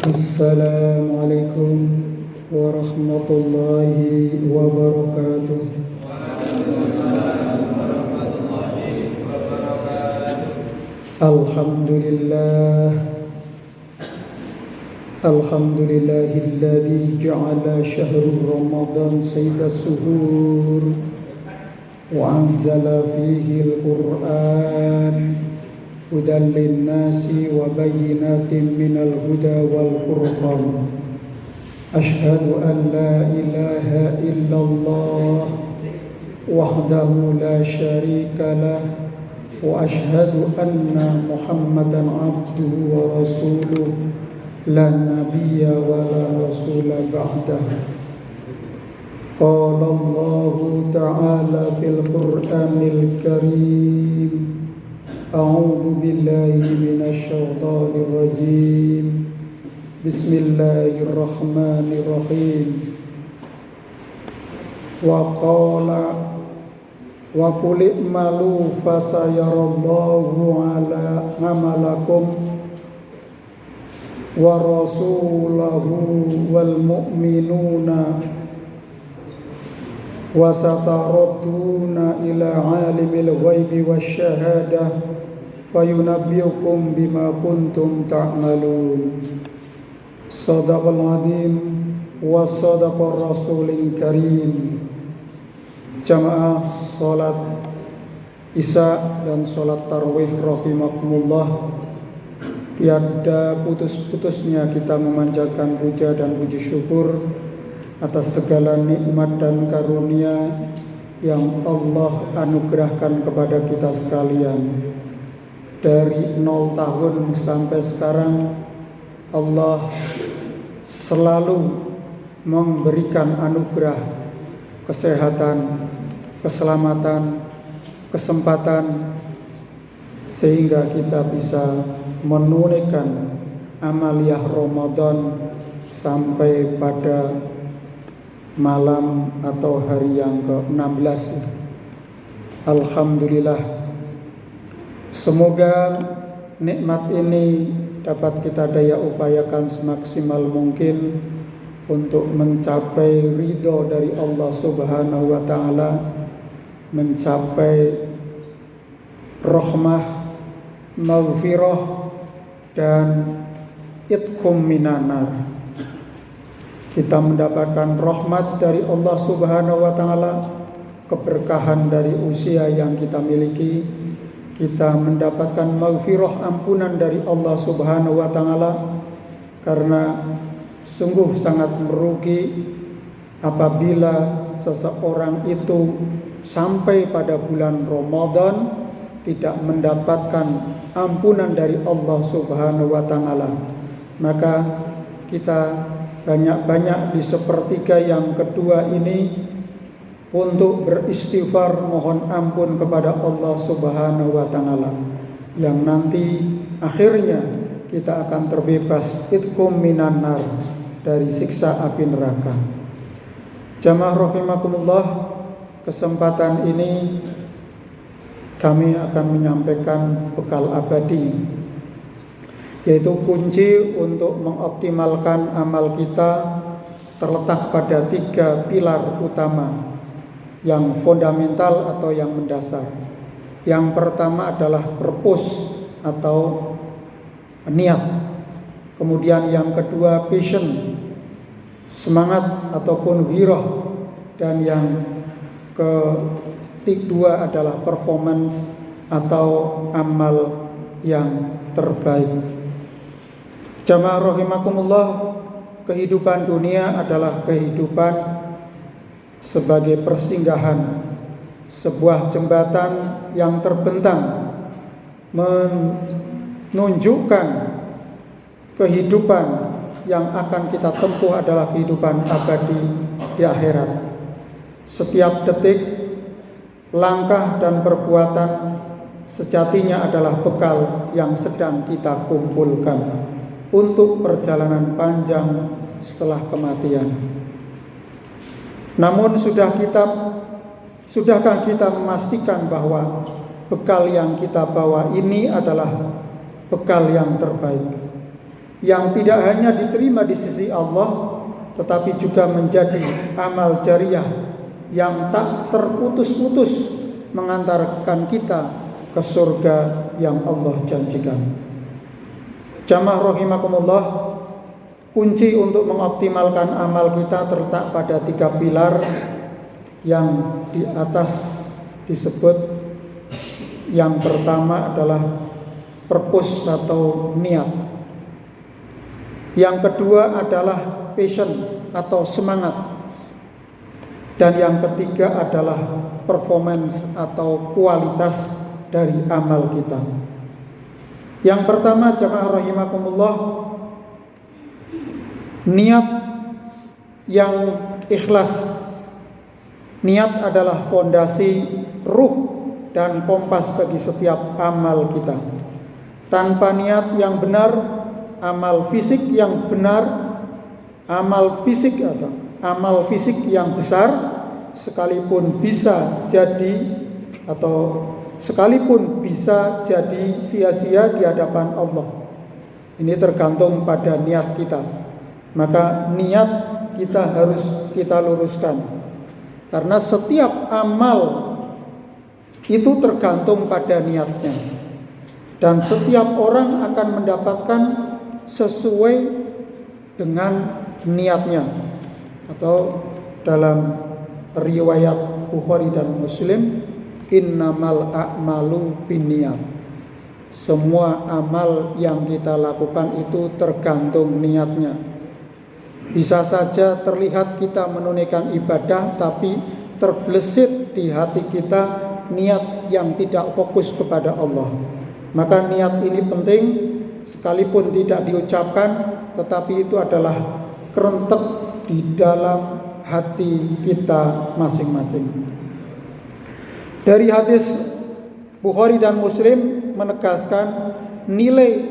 Assalamualaikum warahmatullahi wabarakatuh. Alhamdulillah, alhamdulillahilladzi ja'ala syahrul Ramadan sayyidas suhur wa anzala fihi al-Qur'an hudan linnasi wa bayyinatin minal huda wal furqan. Asyhadu an la ilaha illallah wahdahu la syarika lah wa asyhadu anna Muhammadan abduhu wa rasuluh la nabiyya wa la rasula ba'dah. Qala Allahu ta'ala fil Qur'anil Karim, a'udzu billahi minasy syaithanir rajim. Bismillahirrahmanirrahim. Wa qala wa qul i'malu fasayarallahu ala amalakum wa rasulahu wal mu'minuna wa sataraduna ila alimil ghaibi wasyahadah fayunabbiukum bima kuntum ta'malun. Shadaqal azim wa shadaqar rasulil karim. Jamaah salat Isya dan salat tarawih rahimakumullah, tiada putus-putusnya kita memanjatkan puja dan puji syukur atas segala nikmat dan karunia yang Allah anugerahkan kepada kita sekalian. Dari 0 tahun sampai sekarang, Allah selalu memberikan anugerah kesehatan, keselamatan, kesempatan, sehingga kita bisa menunaikan amaliyah Ramadan sampai pada malam atau hari yang ke-16. Alhamdulillah. Semoga nikmat ini dapat kita daya upayakan semaksimal mungkin untuk mencapai ridho dari Allah Subhanahu wa ta'ala, mencapai rahmah, maghfirah, dan itqum minanar. Kita mendapatkan rahmat dari Allah Subhanahu wa ta'ala, keberkahan dari usia yang kita miliki. Kita mendapatkan maghfirah, ampunan dari Allah Subhanahu wa ta'ala, karena sungguh sangat merugi apabila seseorang itu sampai pada bulan Ramadan tidak mendapatkan ampunan dari Allah Subhanahu wa ta'ala. Maka kita banyak-banyak di sepertiga yang kedua ini untuk beristighfar, mohon ampun kepada Allah Subhanahu wa ta'ala, yang nanti akhirnya kita akan terbebas itqum minan nar, dari siksa api neraka. Jamaah rahimakumullah, kesempatan ini kami akan menyampaikan bekal abadi, yaitu kunci untuk mengoptimalkan amal kita terletak pada 3 pilar utama yang fundamental atau yang mendasar. Yang pertama adalah purpose atau niat. Kemudian yang kedua passion, semangat ataupun ghirah. Dan yang kedua adalah performance atau amal yang terbaik. Jamaah rahimakumullah, kehidupan dunia adalah kehidupan sebagai persinggahan, sebuah jembatan yang terbentang menunjukkan kehidupan yang akan kita tempuh adalah kehidupan abadi di akhirat. Setiap detik, langkah dan perbuatan sejatinya adalah bekal yang sedang kita kumpulkan untuk perjalanan panjang setelah kematian. Namun sudahkah kita memastikan bahwa bekal yang kita bawa ini adalah bekal yang terbaik? yang tidak hanya diterima di sisi Allah, tetapi juga menjadi amal jariah yang tak terputus-putus mengantarkan kita ke surga yang Allah janjikan. Jamaah rahimakumullah, kunci untuk mengoptimalkan amal kita terletak pada 3 pilar yang di atas disebut. Yang pertama adalah purpose atau niat. Yang kedua adalah passion atau semangat. Dan yang ketiga adalah performance atau kualitas dari amal kita. Yang pertama, jamaah rahimakumullah, niat yang ikhlas. Niat adalah fondasi ruh dan kompas bagi setiap amal kita. Tanpa niat yang benar, amal fisik yang benar, amal fisik atau amal fisik yang besar sekalipun bisa jadi sia-sia di hadapan Allah. Ini tergantung pada niat kita. Maka niat kita harus kita luruskan. Karena setiap amal itu tergantung pada niatnya. Dan setiap orang akan mendapatkan sesuai dengan niatnya. Atau dalam riwayat Bukhari dan Muslim, innamal a'malu binniyat. Semua amal yang kita lakukan itu tergantung niatnya. Bisa saja terlihat kita menunaikan ibadah, tapi terbesit di hati kita niat yang tidak fokus kepada Allah. Maka niat ini penting, sekalipun tidak diucapkan, tetapi itu adalah kerentek di dalam hati kita masing-masing. Dari hadis Bukhari dan Muslim menegaskan nilai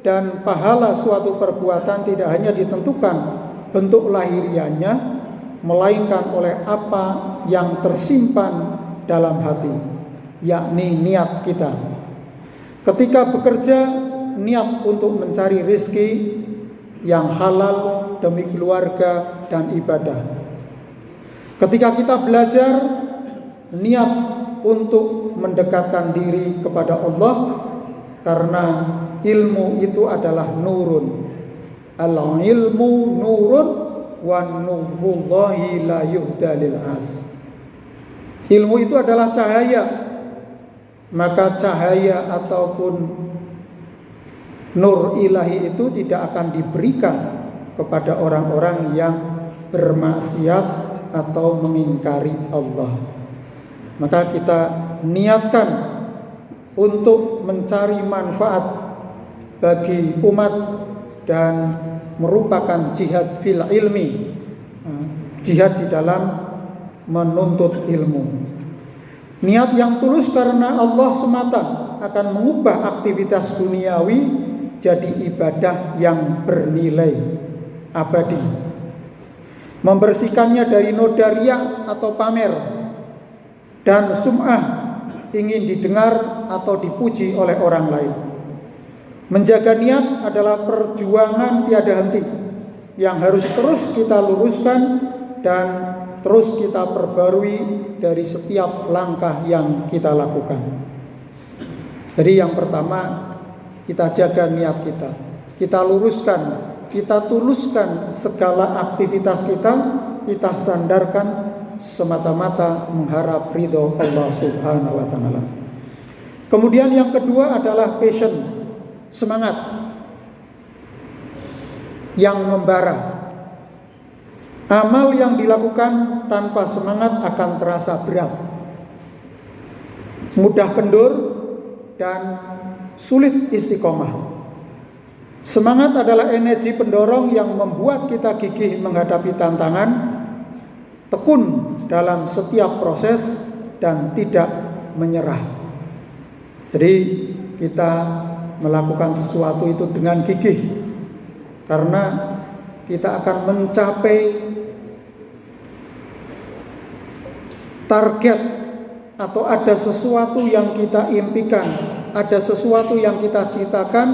dan pahala suatu perbuatan tidak hanya ditentukan bentuk lahiriahnya, melainkan oleh apa yang tersimpan dalam hati, yakni niat kita. Ketika bekerja, niat untuk mencari rezeki yang halal demi keluarga dan ibadah. Ketika kita belajar, niat untuk mendekatkan diri kepada Allah, karena ilmu itu adalah nurun. Al-ilmu nurun wa nurullahi la yuhda lil as. Ilmu itu adalah cahaya. Maka cahaya ataupun nur ilahi itu tidak akan diberikan kepada orang-orang yang bermaksiat atau mengingkari Allah. Maka kita niatkan untuk mencari manfaat bagi umat dan merupakan jihad fil ilmi, jihad di dalam menuntut ilmu. Niat yang tulus karena Allah semata akan mengubah aktivitas duniawi jadi ibadah yang bernilai abadi. Membersihkannya dari noda riya atau pamer dan sum'ah, ingin didengar atau dipuji oleh orang lain. Menjaga niat adalah perjuangan tiada henti yang harus terus kita luruskan dan terus kita perbarui dari setiap langkah yang kita lakukan. Jadi yang pertama, kita jaga niat kita. Kita luruskan, kita tuluskan segala aktivitas kita sandarkan semata-mata mengharap ridho Allah Subhanahu wa taala. Kemudian yang kedua adalah passion, semangat yang membara. Amal yang dilakukan tanpa semangat akan terasa berat, mudah kendur, dan sulit istiqomah. Semangat adalah energi pendorong yang membuat kita gigih menghadapi tantangan, tekun dalam setiap proses, dan tidak menyerah. Jadi kita melakukan sesuatu itu dengan gigih, karena kita akan mencapai target atau ada sesuatu yang kita impikan, ada sesuatu yang kita citakan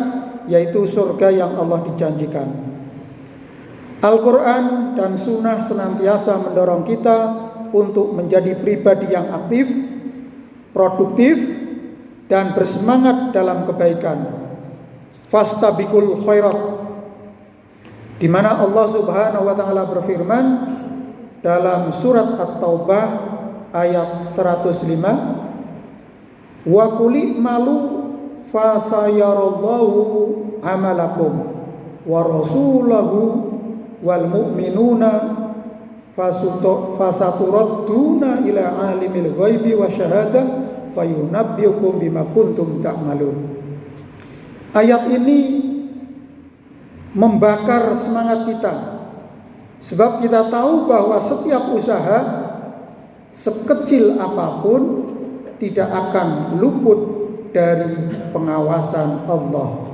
yaitu surga yang Allah dijanjikan. Al-Quran dan Sunnah senantiasa mendorong kita untuk menjadi pribadi yang aktif, produktif, dan bersemangat dalam kebaikan. Fastabiqul khairat, di mana Allah Subhanahu wa taala berfirman dalam surat At-Taubah ayat 105, wa quli malu fasayarallahu amalakum wa rasulahu wal mu'minuna fasaturadduna ila alimil ghaibi wa syahadah fayunabbiukum bima kuntum ta'malun. Ayat ini membakar semangat kita, sebab kita tahu bahwa setiap usaha sekecil apapun tidak akan luput dari pengawasan Allah.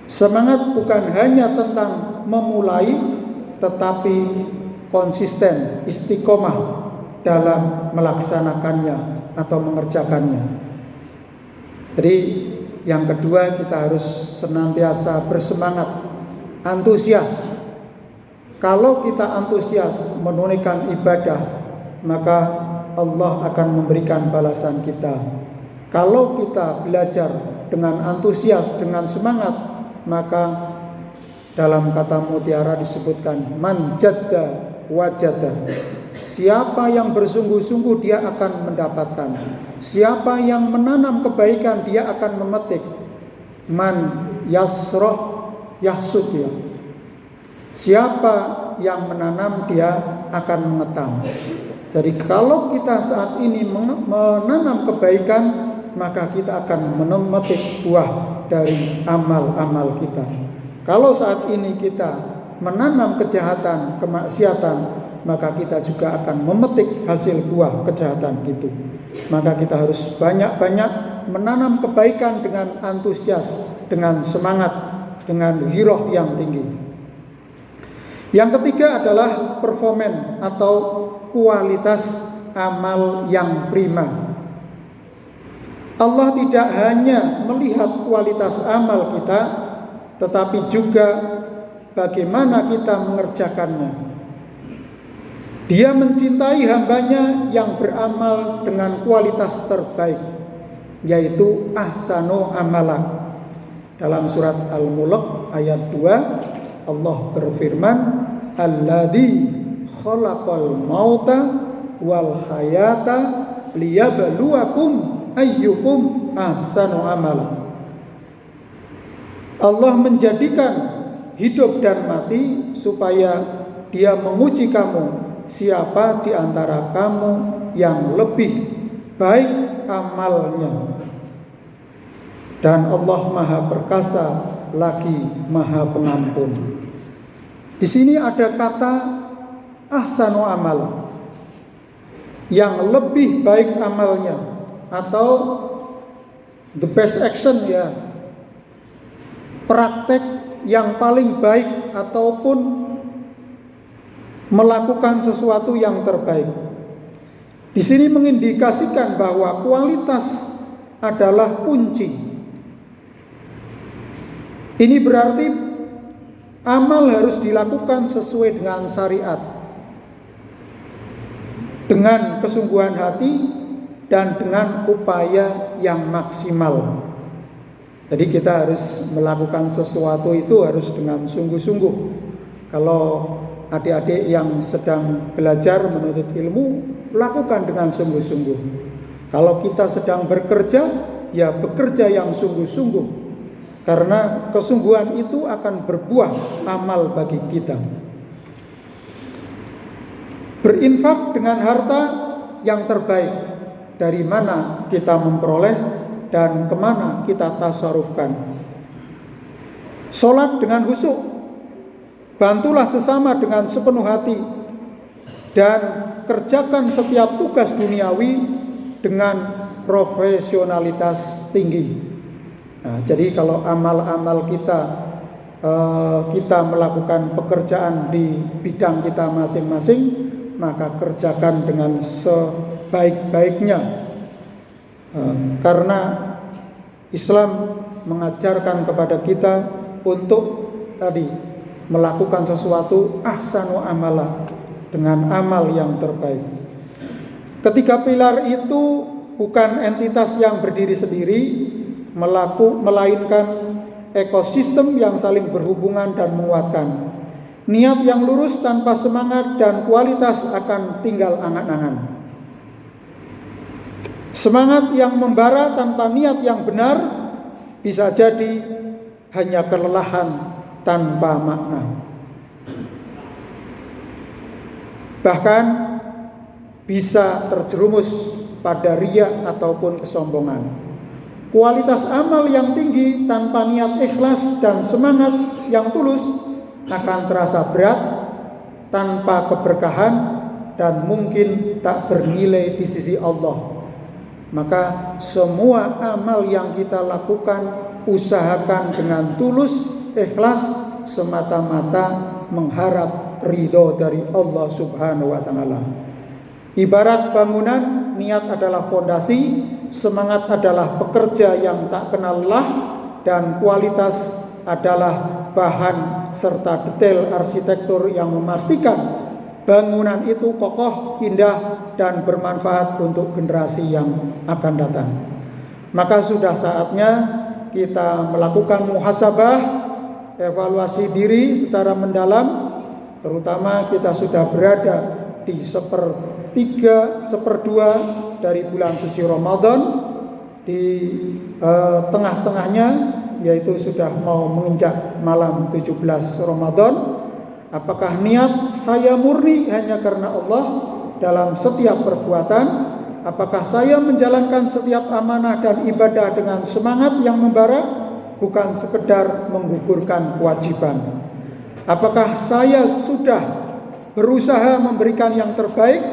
Semangat bukan hanya tentang memulai, tetapi konsisten, istiqomah dalam melaksanakannya atau mengerjakannya. Jadi yang kedua, kita harus senantiasa bersemangat, antusias. Kalau kita antusias menunaikan ibadah, maka Allah akan memberikan balasan kita. Kalau kita belajar dengan antusias, dengan semangat, maka dalam kata mutiara disebutkan man jadda wajada. Siapa yang bersungguh-sungguh dia akan mendapatkan. Siapa yang menanam kebaikan dia akan memetik. Man yasroh yahsud ya. Siapa yang menanam dia akan mengetam. Jadi kalau kita saat ini menanam kebaikan, maka kita akan memetik buah dari amal-amal kita. Kalau saat ini kita menanam kejahatan, kemaksiatan, maka kita juga akan memetik hasil buah kejahatan itu. Maka kita harus banyak-banyak menanam kebaikan dengan antusias, dengan semangat, dengan giroh yang tinggi. Yang ketiga adalah performan atau kualitas amal yang prima. Allah tidak hanya melihat kualitas amal kita, tetapi juga bagaimana kita mengerjakannya. Dia mencintai hambanya yang beramal dengan kualitas terbaik, yaitu ahsanu amala. Dalam surat Al-Mulk ayat 2, Allah berfirman, alladzi khalaqal mauta wal hayata liyabluwakum ayyukum ahsanu amala. Allah menjadikan hidup dan mati supaya Dia menguji kamu, siapa di antara kamu yang lebih baik amalnya. Dan Allah Maha Perkasa lagi Maha Pengampun. Di sini ada kata ahsanu amala, yang lebih baik amalnya, atau the best action ya, praktek yang paling baik ataupun melakukan sesuatu yang terbaik. Di sini mengindikasikan bahwa kualitas adalah kunci. Ini berarti amal harus dilakukan sesuai dengan syariat, dengan kesungguhan hati dan dengan upaya yang maksimal. Jadi kita harus melakukan sesuatu itu harus dengan sungguh-sungguh. Kalau adik-adik yang sedang belajar menuntut ilmu, lakukan dengan sungguh-sungguh. Kalau kita sedang bekerja, ya bekerja yang sungguh-sungguh. Karena kesungguhan itu akan berbuah amal bagi kita. Berinfak dengan harta yang terbaik. Dari mana kita memperoleh dan kemana kita tasarufkan. Sholat dengan khusyuk. Bantulah sesama dengan sepenuh hati. Dan kerjakan setiap tugas duniawi dengan profesionalitas tinggi. Nah, jadi kalau amal-amal kita melakukan pekerjaan di bidang kita masing-masing, maka kerjakan dengan sebaik-baiknya. Karena Islam mengajarkan kepada kita untuk tadi melakukan sesuatu ahsanu amala, dengan amal yang terbaik. Ketiga pilar itu bukan entitas yang berdiri sendiri, melainkan ekosistem yang saling berhubungan dan menguatkan. Niat yang lurus tanpa semangat dan kualitas akan tinggal angan-angan. Semangat yang membara tanpa niat yang benar bisa jadi hanya kelelahan tanpa makna. Bahkan bisa terjerumus pada riya ataupun kesombongan. Kualitas amal yang tinggi tanpa niat ikhlas dan semangat yang tulus akan terasa berat, tanpa keberkahan, dan mungkin tak bernilai di sisi Allah. Maka semua amal yang kita lakukan, usahakan dengan tulus, ikhlas, semata-mata mengharap ridho dari Allah Subhanahu wa Ta'ala. Ibarat bangunan, niat adalah fondasi, semangat adalah pekerja yang tak kenal lelah, dan kualitas adalah bahan serta detail arsitektur yang memastikan bangunan itu kokoh, indah, dan bermanfaat untuk generasi yang akan datang. Maka sudah saatnya kita melakukan muhasabah, evaluasi diri secara mendalam. Terutama kita sudah berada di seperdua dari bulan suci Ramadan, di tengah-tengahnya, yaitu sudah mau menginjak malam 17 Ramadan. Apakah niat saya murni hanya karena Allah dalam setiap perbuatan? Apakah saya menjalankan setiap amanah dan ibadah dengan semangat yang membara, bukan sekedar menggugurkan kewajiban? Apakah saya sudah berusaha memberikan yang terbaik,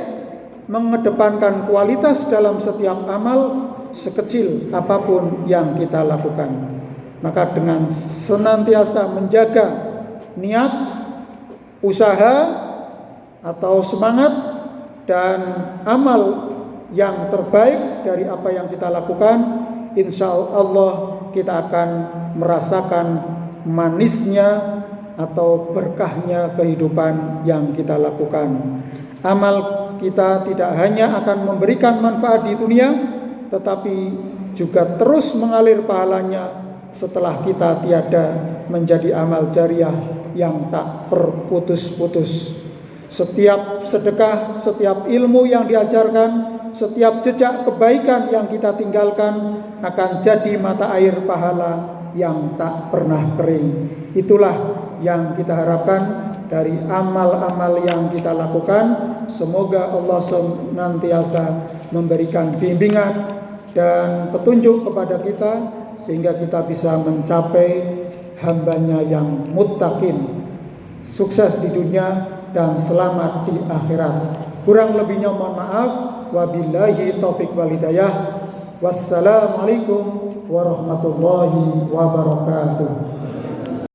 mengedepankan kualitas dalam setiap amal, sekecil apapun yang kita lakukan? Maka dengan senantiasa menjaga niat, usaha atau semangat dan amal yang terbaik dari apa yang kita lakukan, insya Allah kita akan merasakan manisnya atau berkahnya kehidupan yang kita lakukan. Amal kita tidak hanya akan memberikan manfaat di dunia, tetapi juga terus mengalir pahalanya setelah kita tiada, menjadi amal jariah yang tak berputus-putus. Setiap sedekah, setiap ilmu yang diajarkan, setiap jejak kebaikan yang kita tinggalkan akan jadi mata air pahala yang tak pernah kering. Itulah yang kita harapkan dari amal-amal yang kita lakukan. Semoga Allah senantiasa memberikan bimbingan dan petunjuk kepada kita, sehingga kita bisa mencapai hambanya yang muttaqin, sukses di dunia dan selamat di akhirat. Kurang lebihnya mohon maaf. Wabillahi taufiq wal hidayah. Wassalamualaikum warahmatullahi wabarakatuh.